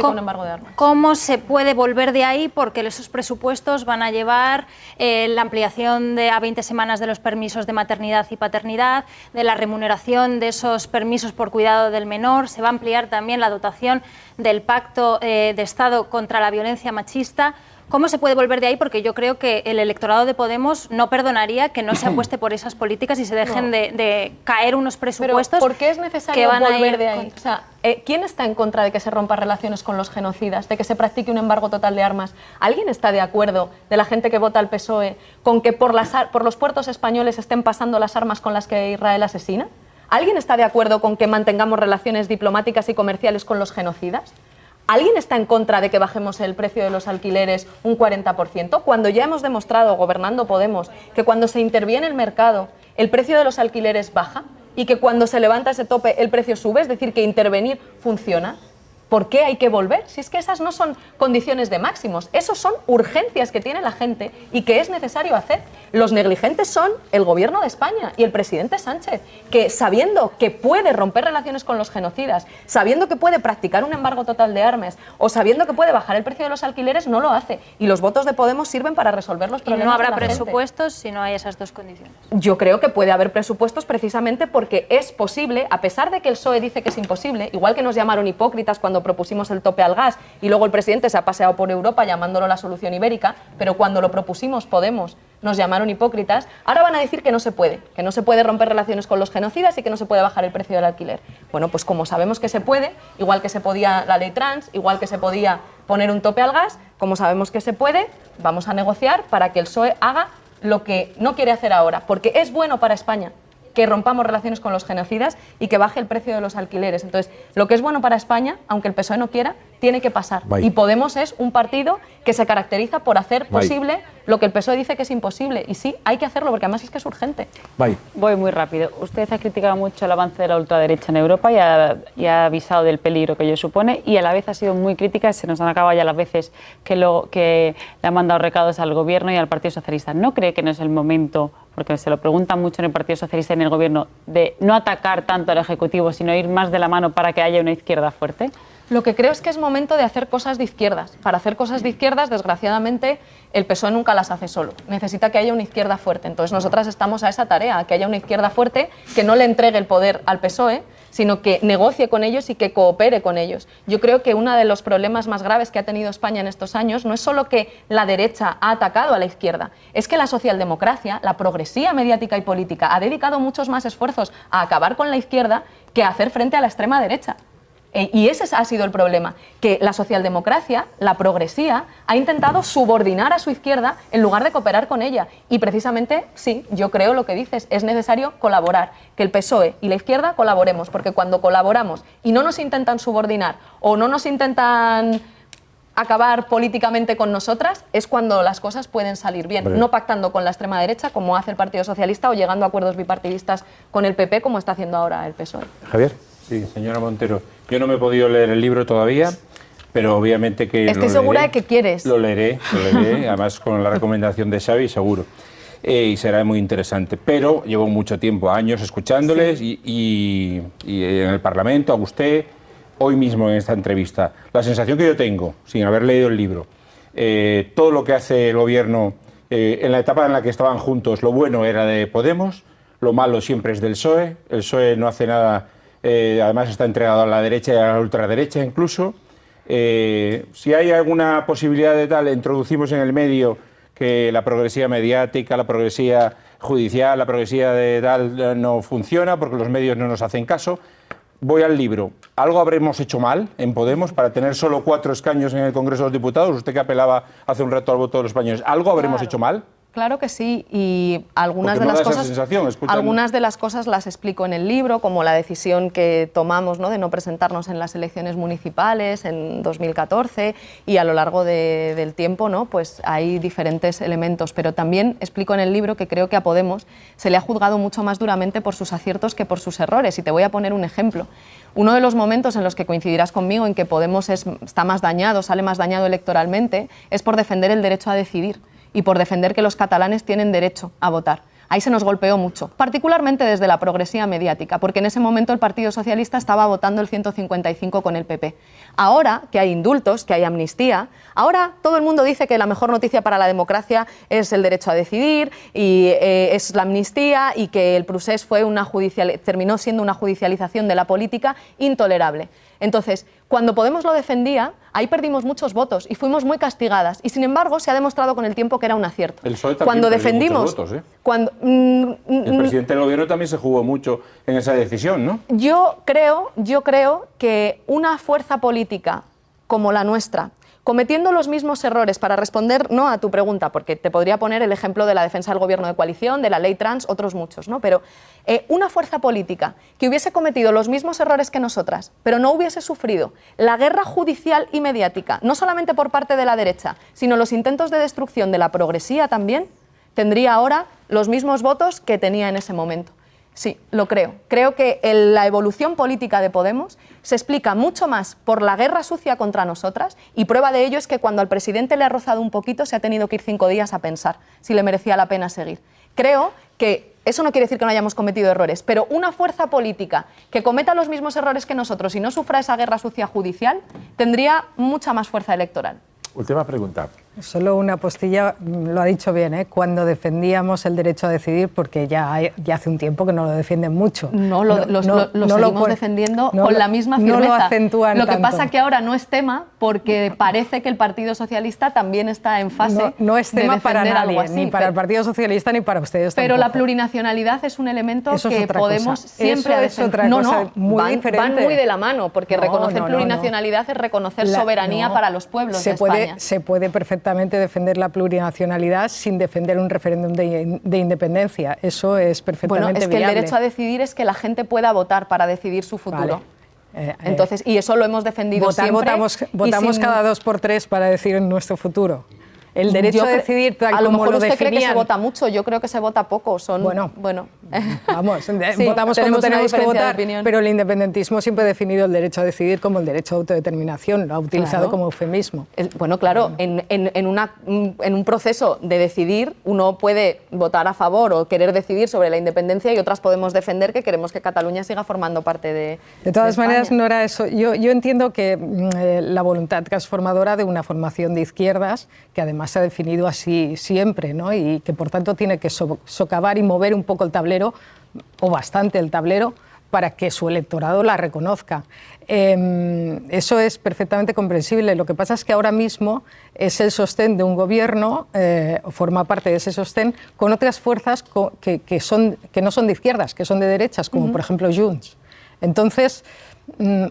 Un embargo de armas. ¿Cómo se puede volver de ahí? Porque esos presupuestos van a llevar la ampliación a 20 semanas de los permisos de maternidad y paternidad, de la remuneración de esos permisos por cuidado del menor. Se va a ampliar también la dotación del Pacto de Estado contra la violencia machista. ¿Cómo se puede volver de ahí? Porque yo creo que el electorado de Podemos no perdonaría que no se apueste por esas políticas y se dejen de caer unos presupuestos. ¿Pero por qué es necesario volver de ahí? O sea, ¿quién está en contra de que se rompan relaciones con los genocidas, de que se practique un embargo total de armas? ¿Alguien está de acuerdo, de la gente que vota al PSOE, con que por los puertos españoles estén pasando las armas con las que Israel asesina? ¿Alguien está de acuerdo con que mantengamos relaciones diplomáticas y comerciales con los genocidas? ¿Alguien está en contra de que bajemos el precio de los alquileres un 40%? Cuando ya hemos demostrado, gobernando Podemos, que cuando se interviene el mercado, el precio de los alquileres baja y que cuando se levanta ese tope el precio sube, es decir, que intervenir funciona. ¿Por qué hay que volver? Si es que esas no son condiciones de máximos, esos son urgencias que tiene la gente y que es necesario hacer. Los negligentes son el Gobierno de España y el presidente Sánchez, que sabiendo que puede romper relaciones con los genocidas, sabiendo que puede practicar un embargo total de armas o sabiendo que puede bajar el precio de los alquileres, no lo hace. Y los votos de Podemos sirven para resolver los problemas. Y no habrá de la presupuestos gente. si no hay esas dos condiciones. Yo creo que puede haber presupuestos precisamente porque es posible, a pesar de que el PSOE dice que es imposible, igual que nos llamaron hipócritas cuando propusimos el tope al gas y luego el presidente se ha paseado por Europa llamándolo la solución ibérica, pero cuando lo propusimos Podemos nos llamaron hipócritas, ahora van a decir que no se puede romper relaciones con los genocidas y que no se puede bajar el precio del alquiler. Bueno, pues como sabemos que se puede, igual que se podía la ley trans, igual que se podía poner un tope al gas, como sabemos que se puede, vamos a negociar para que el PSOE haga lo que no quiere hacer ahora, porque es bueno para España que rompamos relaciones con los genocidas y que baje el precio de los alquileres. Entonces, lo que es bueno para España, aunque el PSOE no quiera, tiene que pasar. Bye. Y Podemos es un partido que se caracteriza por hacer posible lo que el PSOE dice que es imposible. Y sí, hay que hacerlo, porque además es que es urgente. Bye. Voy muy rápido. Usted ha criticado mucho el avance de la ultraderecha en Europa y ha avisado del peligro que ello supone, y a la vez ha sido muy crítica, se nos han acabado ya las veces que le han mandado recados al Gobierno y al Partido Socialista. ¿No cree que no es el momento, porque se lo preguntan mucho en el Partido Socialista y en el Gobierno, de no atacar tanto al Ejecutivo, sino ir más de la mano para que haya una izquierda fuerte? Lo que creo es que es momento de hacer cosas de izquierdas. Para hacer cosas de izquierdas, desgraciadamente, el PSOE nunca las hace solo. Necesita que haya una izquierda fuerte. Entonces, nosotras estamos a esa tarea, que haya una izquierda fuerte que no le entregue el poder al PSOE, sino que negocie con ellos y que coopere con ellos. Yo creo que uno de los problemas más graves que ha tenido España en estos años no es solo que la derecha ha atacado a la izquierda, es que la socialdemocracia, la progresía mediática y política, ha dedicado muchos más esfuerzos a acabar con la izquierda que a hacer frente a la extrema derecha. Y ese ha sido el problema, que la socialdemocracia, la progresía, ha intentado subordinar a su izquierda en lugar de cooperar con ella. Y precisamente, sí, yo creo lo que dices, es necesario colaborar, que el PSOE y la izquierda colaboremos, porque cuando colaboramos y no nos intentan subordinar o no nos intentan acabar políticamente con nosotras, es cuando las cosas pueden salir bien, no pactando con la extrema derecha, como hace el Partido Socialista, o llegando a acuerdos bipartidistas con el PP, como está haciendo ahora el PSOE. Javier. Sí, señora Montero, yo no me he podido leer el libro todavía, pero obviamente que Estoy segura de que quieres. Lo leeré, además con la recomendación de Xavi, seguro. Y será muy interesante. Pero llevo mucho tiempo, años, escuchándoles y en el Parlamento, a usted, hoy mismo en esta entrevista. La sensación que yo tengo, sin haber leído el libro, todo lo que hace el Gobierno, en la etapa en la que estaban juntos, lo bueno era de Podemos, lo malo siempre es del PSOE. El PSOE no hace nada. Además está entregado a la derecha y a la ultraderecha incluso. Si hay alguna posibilidad de tal, introducimos en el medio que la progresía mediática, la progresía judicial, la progresía de tal no funciona porque los medios no nos hacen caso. Voy al libro. ¿Algo habremos hecho mal en Podemos para tener solo 4 escaños en el Congreso de los Diputados? Usted que apelaba hace un rato al voto de los españoles. ¿Algo habremos hecho mal? Claro que sí, y algunas de las cosas las explico en el libro, como la decisión que tomamos, ¿no?, de no presentarnos en las elecciones municipales en 2014, y a lo largo del tiempo, ¿no?, pues hay diferentes elementos, pero también explico en el libro que creo que a Podemos se le ha juzgado mucho más duramente por sus aciertos que por sus errores, y te voy a poner un ejemplo. Uno de los momentos en los que coincidirás conmigo en que Podemos está más dañado, sale más dañado electoralmente, es por defender el derecho a decidir y por defender que los catalanes tienen derecho a votar. Ahí se nos golpeó mucho, particularmente desde la progresía mediática, porque en ese momento el Partido Socialista estaba votando el 155 con el PP. Ahora que hay indultos, que hay amnistía, ahora todo el mundo dice que la mejor noticia para la democracia es el derecho a decidir y es la amnistía, y que el procés terminó siendo una judicialización de la política intolerable. Entonces, cuando Podemos lo defendía, ahí perdimos muchos votos y fuimos muy castigadas. Y sin embargo, se ha demostrado con el tiempo que era un acierto. El PSOE también perdió muchos votos, ¿eh? El presidente del Gobierno también se jugó mucho en esa decisión, ¿no? Yo creo que una fuerza política como la nuestra, cometiendo los mismos errores, para responder no a tu pregunta, porque te podría poner el ejemplo de la defensa del gobierno de coalición, de la ley trans, otros muchos, ¿no? Pero una fuerza política que hubiese cometido los mismos errores que nosotras, pero no hubiese sufrido la guerra judicial y mediática, no solamente por parte de la derecha, sino los intentos de destrucción de la progresía también, tendría ahora los mismos votos que tenía en ese momento. Sí, lo creo. Creo que la evolución política de Podemos se explica mucho más por la guerra sucia contra nosotras, y prueba de ello es que cuando al presidente le ha rozado un poquito se ha tenido que ir 5 días a pensar si le merecía la pena seguir. Creo que eso no quiere decir que no hayamos cometido errores, pero una fuerza política que cometa los mismos errores que nosotros y no sufra esa guerra sucia judicial tendría mucha más fuerza electoral. Última pregunta. Solo una postilla, lo ha dicho bien, ¿eh? Cuando defendíamos el derecho a decidir, porque ya hace un tiempo que no lo defienden mucho. No, lo seguimos defendiendo con la misma firmeza. No lo acentúan Lo que tanto. pasa que ahora no es tema porque parece que el Partido Socialista también está en fase no es tema de para defender nadie, algo así, ni para el Partido Socialista ni para ustedes pero la tampoco. plurinacionalidad es un elemento Eso es que otra Podemos cosa. siempre Eso es otra cosa muy diferente. van muy de la mano, porque reconocer plurinacionalidad es reconocer soberanía para los pueblos de España. Se puede perfectamente defender la plurinacionalidad sin defender un referéndum de independencia. Eso es perfectamente Bueno, es que viable. el derecho a decidir es que la gente pueda votar para decidir su futuro. Vale. Entonces, y eso lo hemos defendido siempre. Votamos cada 2 por 3 para decidir nuestro futuro. El derecho a decidir tal a lo como mejor lo usted cree que se definían. vota mucho, yo creo que se vota poco. Bueno. Vamos, Sí, votamos cuando tenemos una tenemos que diferencia de votar, opinión. pero el independentismo siempre ha definido el derecho a decidir como el derecho a autodeterminación, lo ha utilizado Claro. como eufemismo. Bueno, claro, en un proceso de decidir uno puede votar a favor o querer decidir sobre la independencia, y otras podemos defender que queremos que Cataluña siga formando parte De todas España. maneras, no era eso. Yo entiendo que la voluntad transformadora de una formación de izquierdas, que además se ha definido así siempre, ¿no? Y que por tanto tiene que socavar y mover un poco el tablero, o bastante el tablero, para que su electorado la reconozca. Eso es perfectamente comprensible. Lo que pasa es que ahora mismo es el sostén de un gobierno, o forma parte de ese sostén, con otras fuerzas que no son de izquierdas, que son de derechas, como por ejemplo Junts. Entonces,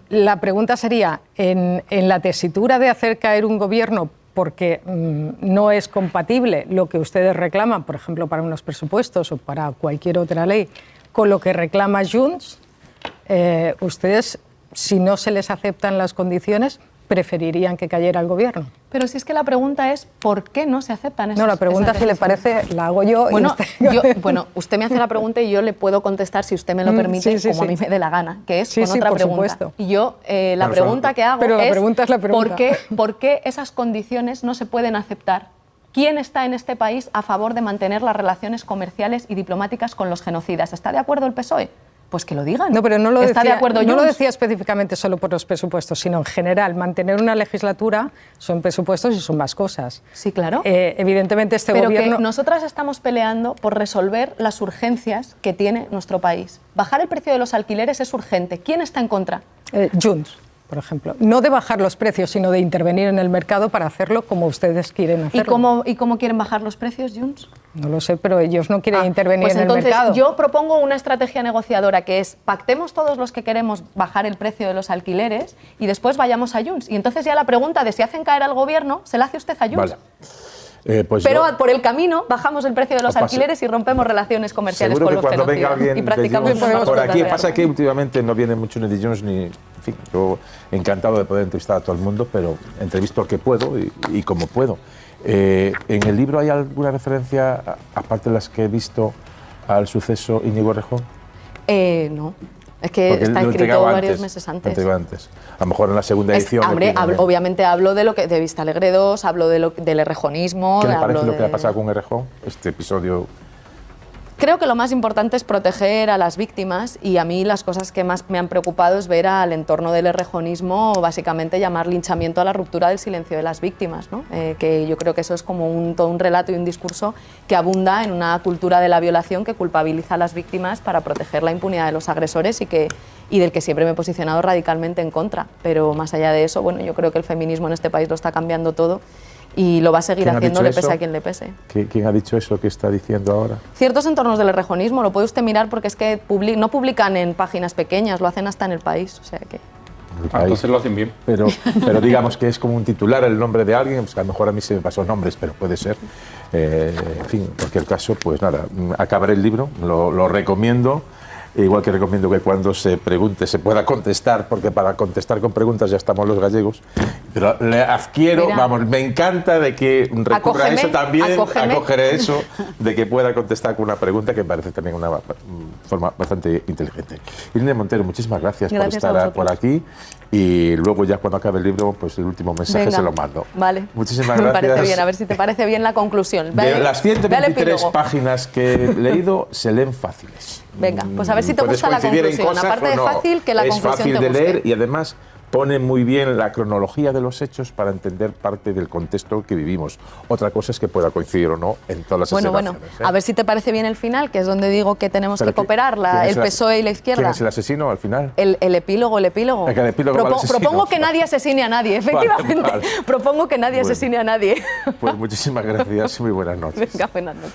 la pregunta sería, en la tesitura de hacer caer un gobierno porque no es compatible lo que ustedes reclaman, por ejemplo, para unos presupuestos o para cualquier otra ley, con lo que reclama Junts, ustedes, si no se les aceptan las condiciones, preferirían que cayera el gobierno. Pero si es que la pregunta es ¿por qué no se aceptan esas? No, la pregunta, si le parece, la hago yo. Bueno, usted me hace la pregunta y yo le puedo contestar, si usted me lo permite, como a mí me dé la gana, que es con otra por pregunta. supuesto. Y yo, la pregunta que hago pero la es, pregunta es la pregunta. ¿por qué esas condiciones no se pueden aceptar? ¿Quién está en este país a favor de mantener las relaciones comerciales y diplomáticas con los genocidas? ¿Está de acuerdo el PSOE? Pues que lo digan. No, pero no lo ¿Está decía, de acuerdo no lo Junts? decía específicamente solo por los presupuestos, sino en general. Mantener una legislatura son presupuestos y son más cosas. Sí, claro. Evidentemente este Pero gobierno... que nosotras estamos peleando por resolver las urgencias que tiene nuestro país. Bajar el precio de los alquileres es urgente. ¿Quién está en contra? Junts, por ejemplo. No de bajar los precios, sino de intervenir en el mercado para hacerlo como ustedes quieren hacerlo. ¿Y cómo quieren bajar los precios, Junts? No lo sé, pero ellos no quieren intervenir pues en el entonces, mercado. yo propongo una estrategia negociadora que es pactemos todos los que queremos bajar el precio de los alquileres y después vayamos a Junts. Y entonces ya la pregunta de si hacen caer al gobierno se la hace usted a Junts. Vale. Pues pero por el camino bajamos el precio de los alquileres y rompemos relaciones comerciales con los cuando venga genocidas. alguien Y practicamos de Junts un por pacto aquí, real. pasa que últimamente no viene mucho ni de Junts ni... En fin, yo encantado de poder entrevistar a todo el mundo, pero entrevisto al que puedo y como puedo. ¿En el libro hay alguna referencia, aparte de las que he visto, al suceso Íñigo Errejón? No. Es que Porque está lo escrito entregaba varios antes, meses lo antes. entregaba antes. A lo mejor en la segunda edición. Hombre, obviamente hablo de Vista Alegre 2, hablo del errejonismo. ¿Qué le hablo parece lo que le ha de... pasado con Errejón? Este episodio. Creo que lo más importante es proteger a las víctimas, y a mí las cosas que más me han preocupado es ver al entorno del errejonismo básicamente llamar linchamiento a la ruptura del silencio de las víctimas, ¿no? Que yo creo que eso es como todo un relato y un discurso que abunda en una cultura de la violación que culpabiliza a las víctimas para proteger la impunidad de los agresores y del que siempre me he posicionado radicalmente en contra. Pero más allá de eso, bueno, yo creo que el feminismo en este país lo está cambiando todo y lo va a seguir haciendo, le pese a quien le pese. ¿Quién ha dicho eso que está diciendo ahora? Ciertos entornos del errejonismo, lo puede usted mirar porque es que no publican en páginas pequeñas, lo hacen hasta en El País, o sea que... Entonces lo hacen bien. Pero digamos que es como un titular el nombre de alguien, pues que a lo mejor a mí se me pasó nombres, pero puede ser. En fin, en cualquier caso, pues nada, acabaré el libro, lo recomiendo. Igual que recomiendo que cuando se pregunte se pueda contestar, porque para contestar con preguntas ya estamos los gallegos, pero le adquiero, Mira, vamos, me encanta de que recurra a acógeme, eso también, acógeme. acogeré eso, de que pueda contestar con una pregunta que me parece también una forma bastante inteligente. Irene Montero, muchísimas gracias por Gracias a estar vosotros. por aquí, y luego ya cuando acabe el libro, pues el último mensaje Venga, se lo mando. Vale. Muchísimas Me gracias. parece bien, a ver si te parece bien la conclusión. De las Ve al 123 epílogo. páginas que he leído, se leen fáciles. Venga, pues a ver si te Puedes gusta la coincidir en conclusión. cosas Aparte o de no. fácil, que la es conclusión fácil te de guste. leer y además pone muy bien la cronología de los hechos para entender parte del contexto que vivimos. Otra cosa es que pueda coincidir o no en todas las Bueno, escenaciones, ¿eh? a ver si te parece bien el final, que es donde digo que tenemos Pero que cooperar, ¿quién es el PSOE y la izquierda. ¿Quién es el asesino al final? El epílogo. El epílogo va al asesino. Propongo que nadie asesine a nadie, efectivamente. Vale. Propongo que nadie Bueno. asesine a nadie. Pues muchísimas gracias y muy buenas noches. Venga, buenas noches.